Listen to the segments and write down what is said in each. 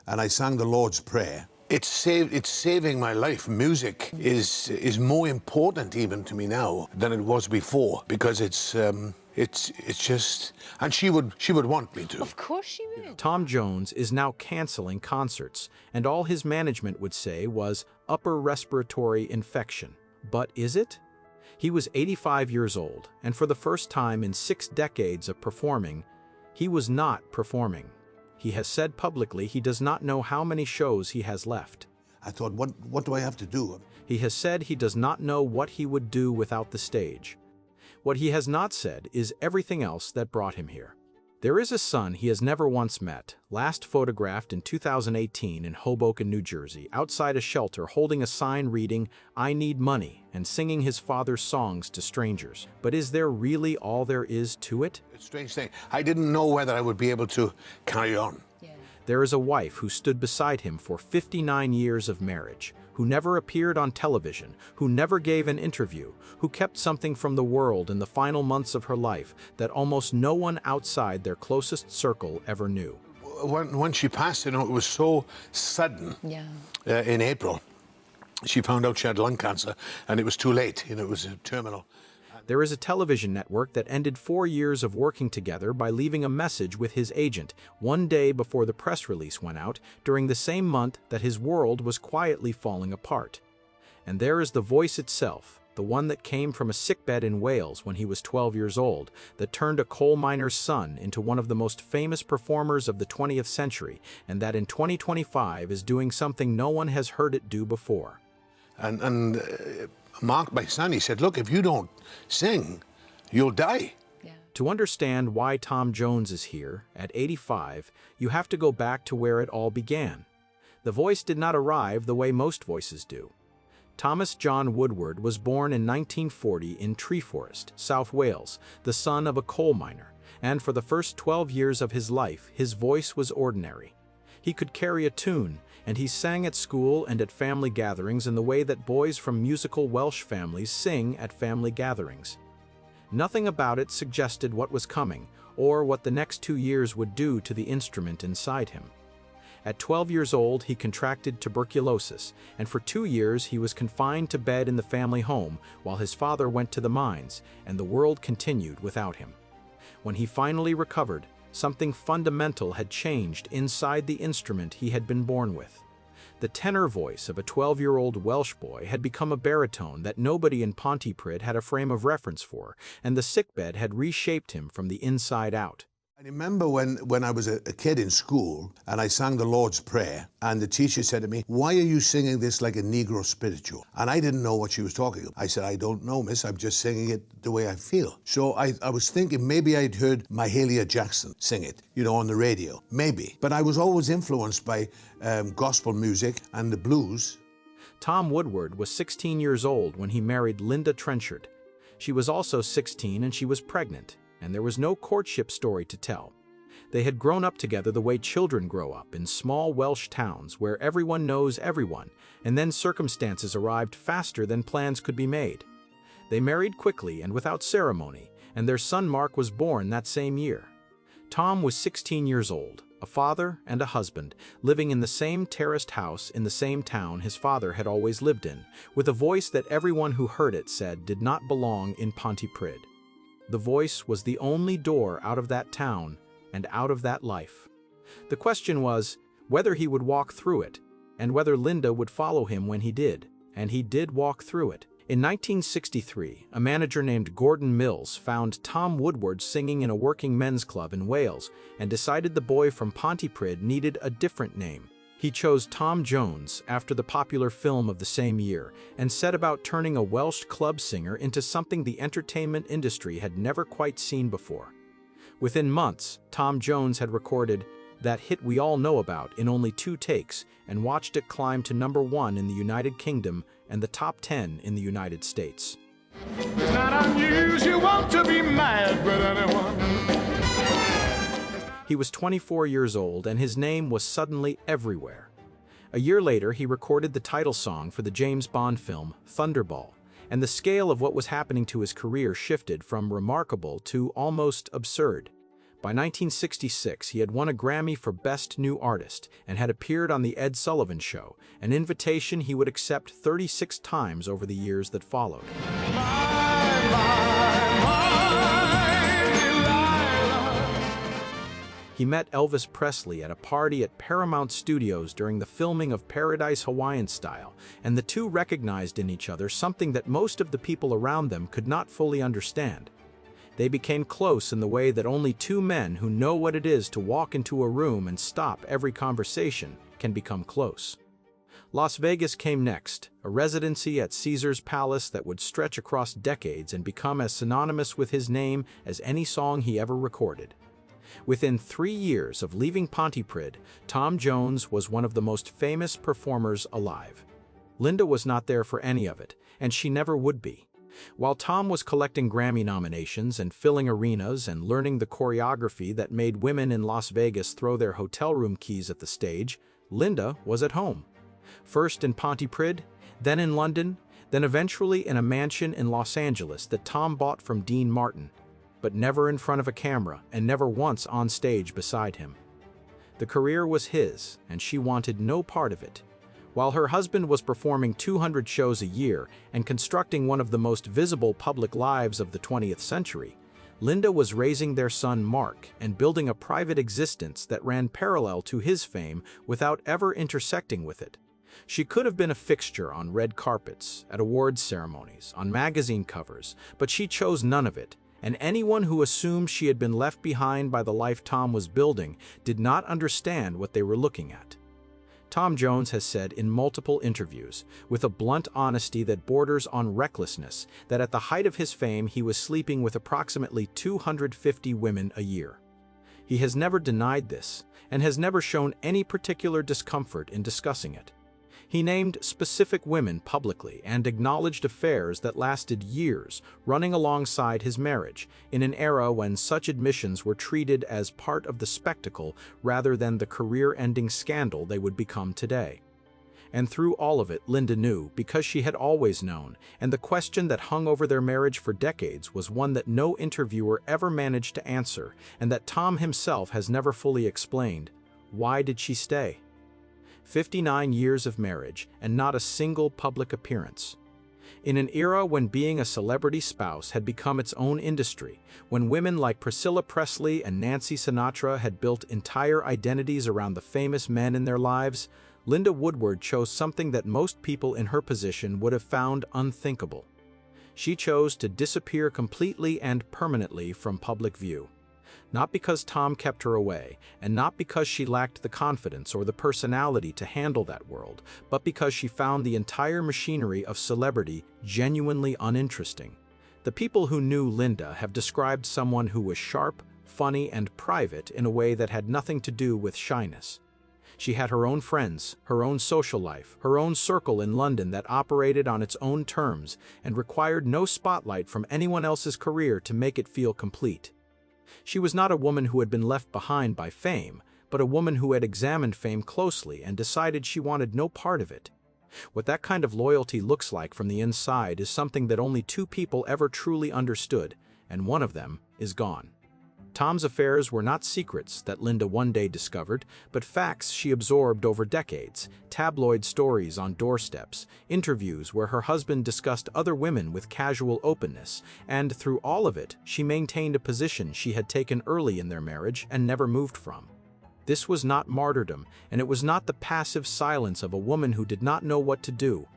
and I sang the Lord's Prayer. It's saving my life. Music is more important even to me now than it was before, because it's just, and she would want me to. Of course she would. Tom Jones is now canceling concerts, and all his management would say was upper respiratory infection. But is it? He was 85 years old, and for the first time in 6 decades of performing, he was not performing. He has said publicly he does not know how many shows he has left. I thought, what do I have to do? He has said he does not know what he would do without the stage. What he has not said is everything else that brought him here. There is a son he has never once met, last photographed in 2018 in Hoboken, New Jersey, outside a shelter holding a sign reading, "I need money," and singing his father's songs to strangers. But is there really all there is to it? It's a strange thing. I didn't know whether I would be able to carry on. There is a wife who stood beside him for 59 years of marriage, who never appeared on television, who never gave an interview, who kept something from the world in the final months of her life that almost no one outside their closest circle ever knew. When she passed, it was so sudden. In April, she found out she had lung cancer, and it was too late. It was terminal. There is a television network that ended 4 years of working together by leaving a message with his agent 1 day before the press release went out, during the same month that his world was quietly falling apart. And there is the voice itself, the one that came from a sickbed in Wales when he was 12 years old, that turned a coal miner's son into one of the most famous performers of the 20th century, and that in 2025 is doing something no one has heard it do before. And Mark, my son, he said, look, if you don't sing, you'll die. To understand why Tom Jones is here, at 85, you have to go back to where it all began. The voice did not arrive the way most voices do. Thomas John Woodward was born in 1940 in Treforest, South Wales, the son of a coal miner, and for the first 12 years of his life, his voice was ordinary. He could carry a tune, and he sang at school and at family gatherings in the way that boys from musical Welsh families sing at family gatherings. Nothing about it suggested what was coming, or what the next 2 years would do to the instrument inside him. At 12 years old, he contracted tuberculosis, and for 2 years he was confined to bed in the family home while his father went to the mines, and the world continued without him. When he finally recovered, something fundamental had changed inside the instrument he had been born with. The tenor voice of a 12-year-old Welsh boy had become a baritone that nobody in Pontypridd had a frame of reference for, and the sickbed had reshaped him from the inside out. I remember when I was a kid in school and I sang the Lord's Prayer, and the teacher said to me, "Why are you singing this like a Negro spiritual?" And I didn't know what she was talking about. I said, "I don't know, miss. I'm just singing it the way I feel." So I was thinking maybe I'd heard Mahalia Jackson sing it, on the radio. Maybe. But I was always influenced by gospel music and the blues. Tom Woodward was 16 years old when he married Linda Trenchard. She was also 16 and she was pregnant, and there was no courtship story to tell. They had grown up together the way children grow up in small Welsh towns where everyone knows everyone, and then circumstances arrived faster than plans could be made. They married quickly and without ceremony, and their son Mark was born that same year. Tom was 16 years old, a father and a husband, living in the same terraced house in the same town his father had always lived in, with a voice that everyone who heard it said did not belong in Pontypridd. The voice was the only door out of that town and out of that life. The question was whether he would walk through it, and whether Linda would follow him when he did, and he did walk through it. In 1963, a manager named Gordon Mills found Tom Woodward singing in a working men's club in Wales and decided the boy from Pontypridd needed a different name. He chose Tom Jones after the popular film of the same year and set about turning a Welsh club singer into something the entertainment industry had never quite seen before. Within months, Tom Jones had recorded that hit we all know about in only 2 takes and watched it climb to #1 in the United Kingdom and the top 10 in the United States. It's not unusual to be mad with anyone. He was 24 years old and his name was suddenly everywhere. A year later, he recorded the title song for the James Bond film Thunderball, and the scale of what was happening to his career shifted from remarkable to almost absurd. By 1966, he had won a Grammy for Best New Artist and had appeared on The Ed Sullivan Show, an invitation he would accept 36 times over the years that followed. He met Elvis Presley at a party at Paramount Studios during the filming of Paradise Hawaiian Style, and the two recognized in each other something that most of the people around them could not fully understand. They became close in the way that only two men who know what it is to walk into a room and stop every conversation can become close. Las Vegas came next, a residency at Caesar's Palace that would stretch across decades and become as synonymous with his name as any song he ever recorded. Within 3 years of leaving Pontypridd, Tom Jones was one of the most famous performers alive. Linda was not there for any of it, and she never would be. While Tom was collecting Grammy nominations and filling arenas and learning the choreography that made women in Las Vegas throw their hotel room keys at the stage, Linda was at home. First in Pontypridd, then in London, then eventually in a mansion in Los Angeles that Tom bought from Dean Martin, but never in front of a camera and never once on stage beside him. The career was his, and she wanted no part of it. While her husband was performing 200 shows a year and constructing one of the most visible public lives of the 20th century, Linda was raising their son Mark and building a private existence that ran parallel to his fame without ever intersecting with it. She could have been a fixture on red carpets, at awards ceremonies, on magazine covers, but she chose none of it, and anyone who assumed she had been left behind by the life Tom was building did not understand what they were looking at. Tom Jones has said in multiple interviews, with a blunt honesty that borders on recklessness, that at the height of his fame he was sleeping with approximately 250 women a year. He has never denied this, and has never shown any particular discomfort in discussing it. He named specific women publicly and acknowledged affairs that lasted years, running alongside his marriage, in an era when such admissions were treated as part of the spectacle rather than the career-ending scandal they would become today. And through all of it, Linda knew, because she had always known, and the question that hung over their marriage for decades was one that no interviewer ever managed to answer, and that Tom himself has never fully explained. Why did she stay? 59 years of marriage and not a single public appearance. In an era when being a celebrity spouse had become its own industry, when women like Priscilla Presley and Nancy Sinatra had built entire identities around the famous men in their lives, Linda Woodward chose something that most people in her position would have found unthinkable. She chose to disappear completely and permanently from public view. Not because Tom kept her away, and not because she lacked the confidence or the personality to handle that world, but because she found the entire machinery of celebrity genuinely uninteresting. The people who knew Linda have described someone who was sharp, funny, and private in a way that had nothing to do with shyness. She had her own friends, her own social life, her own circle in London that operated on its own terms and required no spotlight from anyone else's career to make it feel complete. She was not a woman who had been left behind by fame, but a woman who had examined fame closely and decided she wanted no part of it. What that kind of loyalty looks like from the inside is something that only two people ever truly understood, and one of them is gone. Tom's affairs were not secrets that Linda one day discovered, but facts she absorbed over decades, tabloid stories on doorsteps, interviews where her husband discussed other women with casual openness, and through all of it, she maintained a position she had taken early in their marriage and never moved from. This was not martyrdom, and it was not the passive silence of a woman who did not know what to do.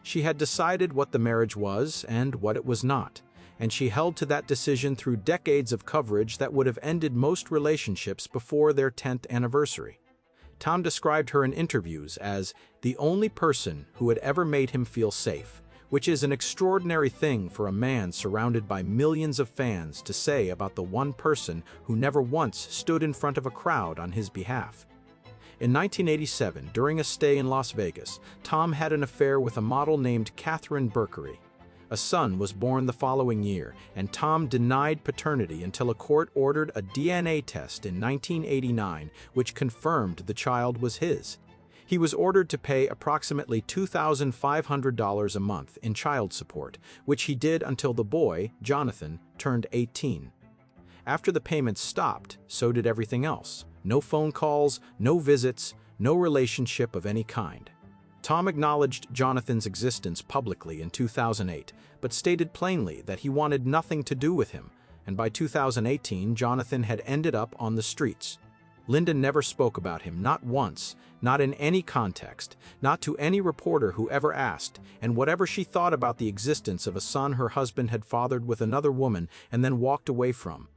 She had decided what the marriage was and what it was not, and she held to that decision through decades of coverage that would have ended most relationships before their 10th anniversary. Tom described her in interviews as the only person who had ever made him feel safe, which is an extraordinary thing for a man surrounded by millions of fans to say about the one person who never once stood in front of a crowd on his behalf. In 1987, during a stay in Las Vegas, Tom had an affair with a model named Catherine Berkery. A son was born the following year, and Tom denied paternity until a court ordered a DNA test in 1989, which confirmed the child was his. He was ordered to pay approximately $2,500 a month in child support, which he did until the boy, Jonathan, turned 18. After the payments stopped, so did everything else. No phone calls, no visits, no relationship of any kind. Tom acknowledged Jonathan's existence publicly in 2008, but stated plainly that he wanted nothing to do with him, and by 2018, Jonathan had ended up on the streets. Linda never spoke about him, not once, not in any context, not to any reporter who ever asked, and whatever she thought about the existence of a son her husband had fathered with another woman and then walked away from,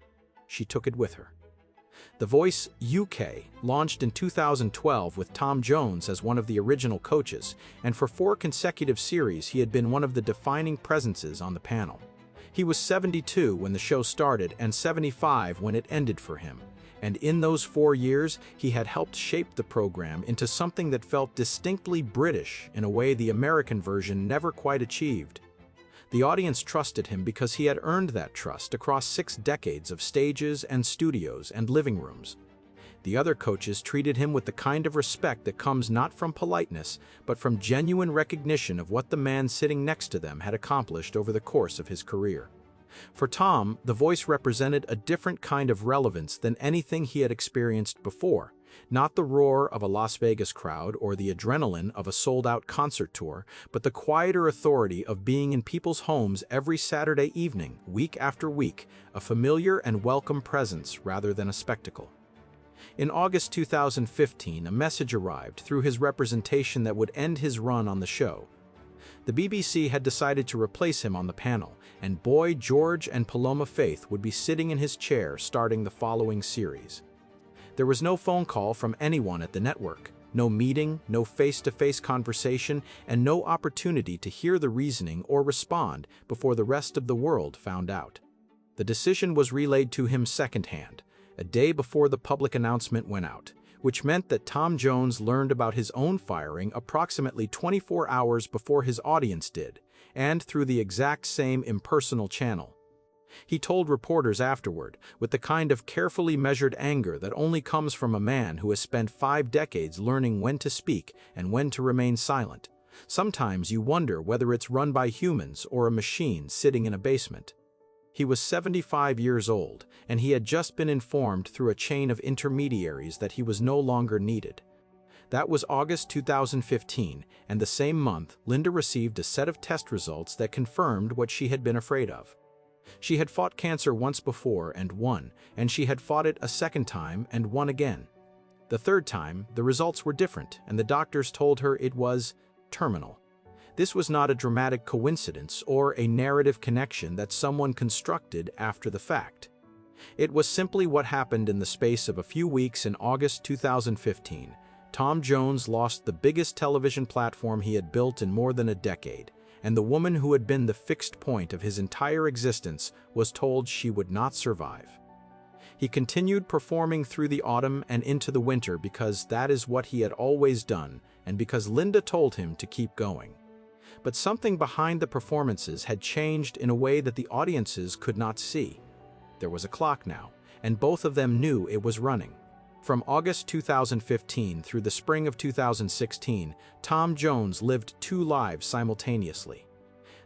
she took it with her. The Voice UK launched in 2012 with Tom Jones as one of the original coaches, and for 4 consecutive series he had been one of the defining presences on the panel. He was 72 when the show started and 75 when it ended for him, and in those 4 years he had helped shape the program into something that felt distinctly British in a way the American version never quite achieved. The audience trusted him because he had earned that trust across 6 decades of stages and studios and living rooms. The other coaches treated him with the kind of respect that comes not from politeness, but from genuine recognition of what the man sitting next to them had accomplished over the course of his career. For Tom, The Voice represented a different kind of relevance than anything he had experienced before. Not the roar of a Las Vegas crowd or the adrenaline of a sold-out concert tour, but the quieter authority of being in people's homes every Saturday evening, week after week, a familiar and welcome presence rather than a spectacle. In August 2015, a message arrived through his representation that would end his run on the show. The BBC had decided to replace him on the panel, and Boy George and Paloma Faith would be sitting in his chair starting the following series. There was no phone call from anyone at the network, no meeting, no face-to-face conversation, and no opportunity to hear the reasoning or respond before the rest of the world found out. The decision was relayed to him secondhand, a day before the public announcement went out, which meant that Tom Jones learned about his own firing approximately 24 hours before his audience did, and through the exact same impersonal channel. He told reporters afterward, with the kind of carefully measured anger that only comes from a man who has spent 5 decades learning when to speak and when to remain silent. Sometimes you wonder whether it's run by humans or a machine sitting in a basement. He was 75 years old, and he had just been informed through a chain of intermediaries that he was no longer needed. That was August 2015, and the same month, Linda received a set of test results that confirmed what she had been afraid of. She had fought cancer once before and won, and she had fought it a second time and won again. The third time, the results were different, and the doctors told her it was terminal. This was not a dramatic coincidence or a narrative connection that someone constructed after the fact. It was simply what happened in the space of a few weeks in August 2015. Tom Jones lost the biggest television platform he had built in more than a decade, and the woman who had been the fixed point of his entire existence was told she would not survive. He continued performing through the autumn and into the winter because that is what he had always done, and because Linda told him to keep going. But something behind the performances had changed in a way that the audiences could not see. There was a clock now, and both of them knew it was running. From August 2015 through the spring of 2016, Tom Jones lived 2 lives simultaneously.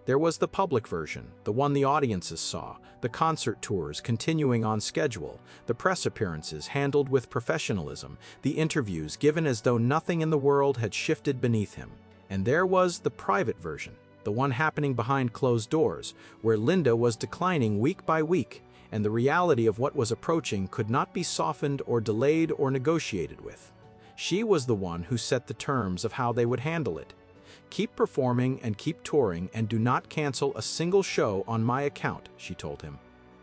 There was the public version, the one the audiences saw, the concert tours continuing on schedule, the press appearances handled with professionalism, the interviews given as though nothing in the world had shifted beneath him. And there was the private version, the one happening behind closed doors, where Linda was declining week by week, and the reality of what was approaching could not be softened or delayed or negotiated with. She was the one who set the terms of how they would handle it. "Keep performing and keep touring and do not cancel a single show on my account," she told him.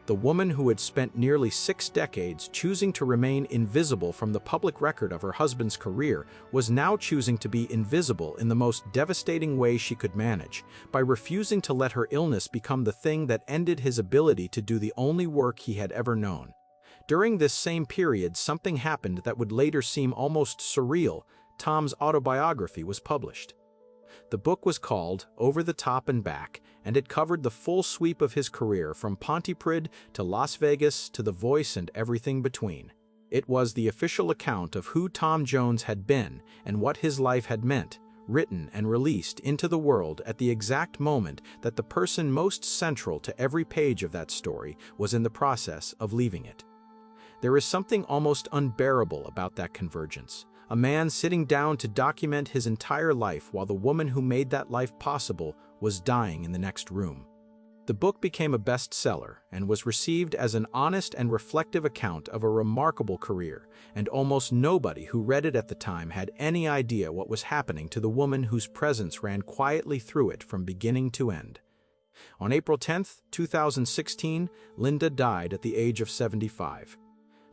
The woman who had spent nearly 6 decades choosing to remain invisible from the public record of her husband's career was now choosing to be invisible in the most devastating way she could manage, by refusing to let her illness become the thing that ended his ability to do the only work he had ever known. During this same period, something happened that would later seem almost surreal. Tom's autobiography was published. The book was called Over the Top and Back, and it covered the full sweep of his career from Pontypridd to Las Vegas to The Voice and everything between. It was the official account of who Tom Jones had been and what his life had meant, written and released into the world at the exact moment that the person most central to every page of that story was in the process of leaving it. There is something almost unbearable about that convergence. A man sitting down to document his entire life while the woman who made that life possible was dying in the next room. The book became a bestseller and was received as an honest and reflective account of a remarkable career, and almost nobody who read it at the time had any idea what was happening to the woman whose presence ran quietly through it from beginning to end. On April 10, 2016, Linda died at the age of 75.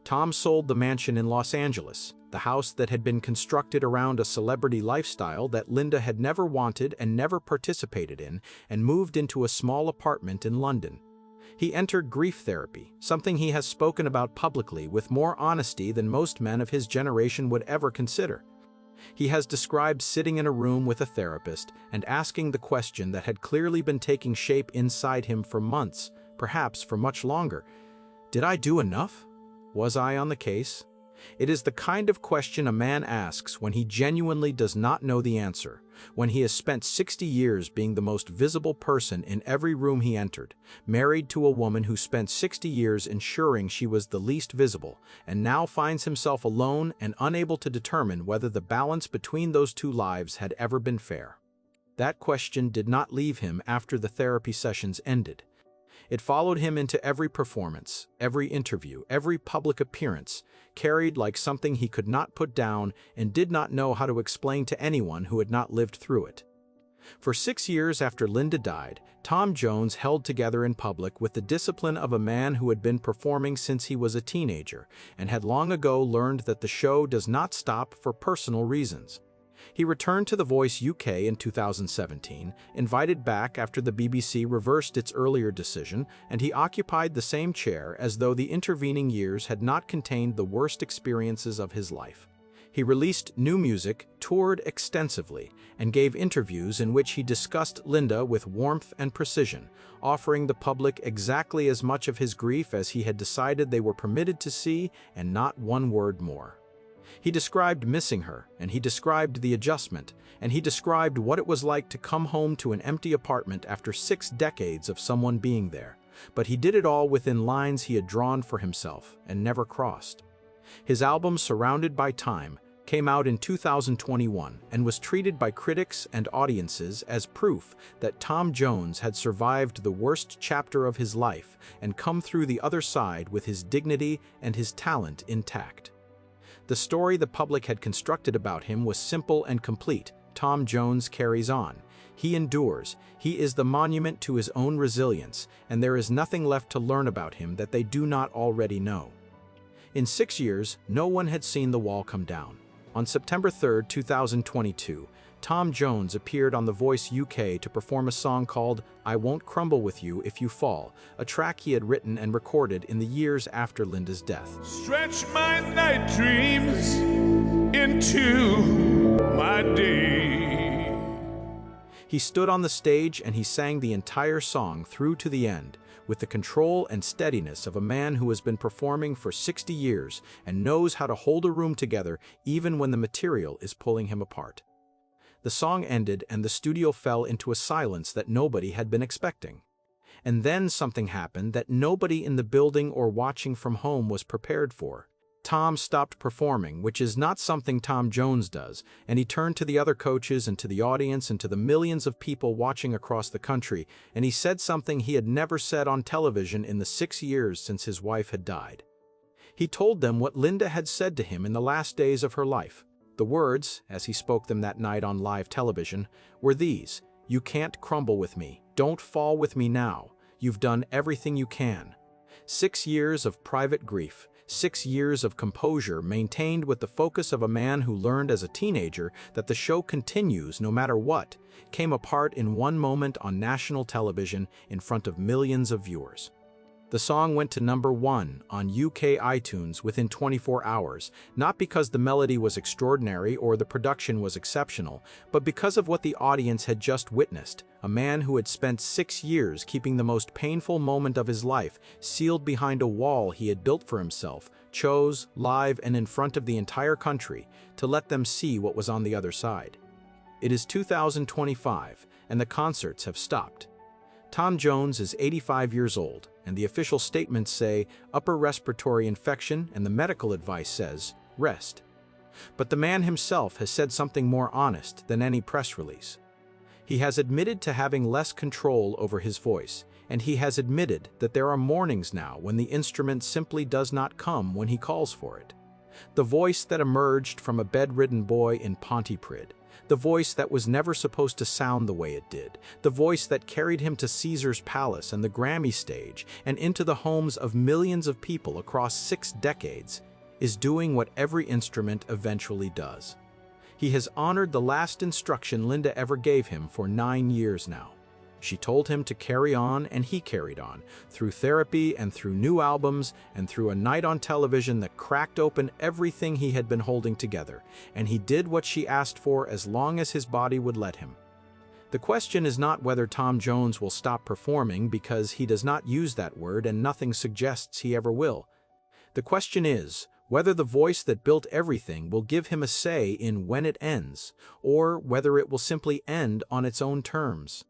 Tom sold the mansion in Los Angeles, the house that had been constructed around a celebrity lifestyle that Linda had never wanted and never participated in, and moved into a small apartment in London. He entered grief therapy, something he has spoken about publicly with more honesty than most men of his generation would ever consider. He has described sitting in a room with a therapist and asking the question that had clearly been taking shape inside him for months, perhaps for much longer: did I do enough? Was I on the case? It is the kind of question a man asks when he genuinely does not know the answer, when he has spent 60 years being the most visible person in every room he entered, married to a woman who spent 60 years ensuring she was the least visible, and now finds himself alone and unable to determine whether the balance between those two lives had ever been fair. That question did not leave him after the therapy sessions ended. It followed him into every performance, every interview, every public appearance, carried like something he could not put down and did not know how to explain to anyone who had not lived through it. For 6 years after Linda died, Tom Jones held together in public with the discipline of a man who had been performing since he was a teenager and had long ago learned that the show does not stop for personal reasons. He returned to The Voice UK in 2017, invited back after the BBC reversed its earlier decision, and he occupied the same chair as though the intervening years had not contained the worst experiences of his life. He released new music, toured extensively, and gave interviews in which he discussed Linda with warmth and precision, offering the public exactly as much of his grief as he had decided they were permitted to see, and not one word more. He described missing her, and he described the adjustment, and he described what it was like to come home to an empty apartment after 6 decades of someone being there. But he did it all within lines he had drawn for himself and never crossed. His album, Surrounded by Time, came out in 2021 and was treated by critics and audiences as proof that Tom Jones had survived the worst chapter of his life and come through the other side with his dignity and his talent intact. The story the public had constructed about him was simple and complete. Tom Jones carries on. He endures. He is the monument to his own resilience, and there is nothing left to learn about him that they do not already know. In 6 years, no one had seen the wall come down. On September 3, 2022, Tom Jones appeared on The Voice UK to perform a song called I Won't Crumble With You If You Fall, a track he had written and recorded in the years after Linda's death. Stretch my night dreams into my day. He stood on the stage and he sang the entire song through to the end, with the control and steadiness of a man who has been performing for 60 years and knows how to hold a room together even when the material is pulling him apart. The song ended and the studio fell into a silence that nobody had been expecting. And then something happened that nobody in the building or watching from home was prepared for. Tom stopped performing, which is not something Tom Jones does, and he turned to the other coaches and to the audience and to the millions of people watching across the country, and he said something he had never said on television in the 6 years since his wife had died. He told them what Linda had said to him in the last days of her life. The words, as he spoke them that night on live television, were these: "You can't crumble with me. Don't fall with me now. You've done everything you can." 6 years of private grief, 6 years of composure maintained with the focus of a man who learned as a teenager that the show continues no matter what, came apart in one moment on national television in front of millions of viewers. The song went to #1 on UK iTunes within 24 hours, not because the melody was extraordinary or the production was exceptional, but because of what the audience had just witnessed: a man who had spent 6 years keeping the most painful moment of his life sealed behind a wall he had built for himself, chose, live and in front of the entire country, to let them see what was on the other side. It is 2025, and the concerts have stopped. Tom Jones is 85 years old, and the official statements say upper respiratory infection, and the medical advice says rest. But the man himself has said something more honest than any press release. He has admitted to having less control over his voice, and he has admitted that there are mornings now when the instrument simply does not come when he calls for it. The voice that emerged from a bedridden boy in Pontypridd, the voice that was never supposed to sound the way it did, the voice that carried him to Caesar's Palace and the Grammy stage and into the homes of millions of people across 6 decades, is doing what every instrument eventually does. He has honored the last instruction Linda ever gave him for 9 years now. She told him to carry on, and he carried on, through therapy and through new albums and through a night on television that cracked open everything he had been holding together, and he did what she asked for as long as his body would let him. The question is not whether Tom Jones will stop performing, because he does not use that word and nothing suggests he ever will. The question is whether the voice that built everything will give him a say in when it ends, or whether it will simply end on its own terms.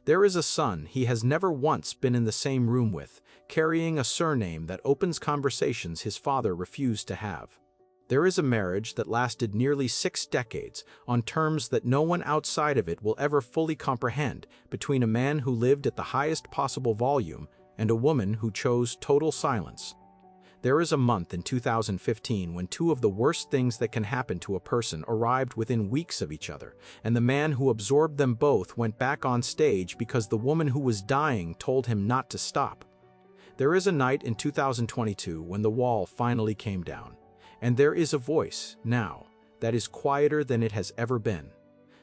There is a son he has never once been in the same room with, carrying a surname that opens conversations his father refused to have. There is a marriage that lasted nearly 6 decades on terms that no one outside of it will ever fully comprehend, between a man who lived at the highest possible volume and a woman who chose total silence. There is a month in 2015 when 2 of the worst things that can happen to a person arrived within weeks of each other, and the man who absorbed them both went back on stage because the woman who was dying told him not to stop. There is a night in 2022 when the wall finally came down, and there is a voice, now, that is quieter than it has ever been.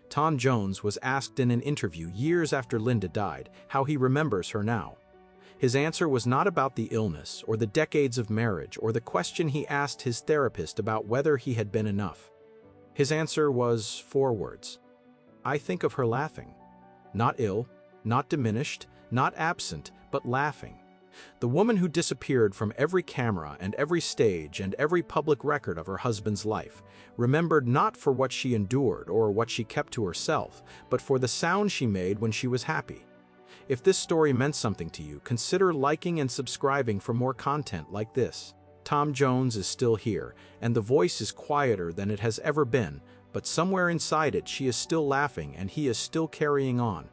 Tom Jones was asked in an interview years after Linda died how he remembers her now. His answer was not about the illness or the decades of marriage or the question he asked his therapist about whether he had been enough. His answer was 4 words. I think of her laughing. Not ill, not diminished, not absent, but laughing. The woman who disappeared from every camera and every stage and every public record of her husband's life, remembered not for what she endured or what she kept to herself, but for the sound she made when she was happy. If this story meant something to you, consider liking and subscribing for more content like this. Tom Jones is still here, and the voice is quieter than it has ever been, but somewhere inside it she is still laughing and he is still carrying on.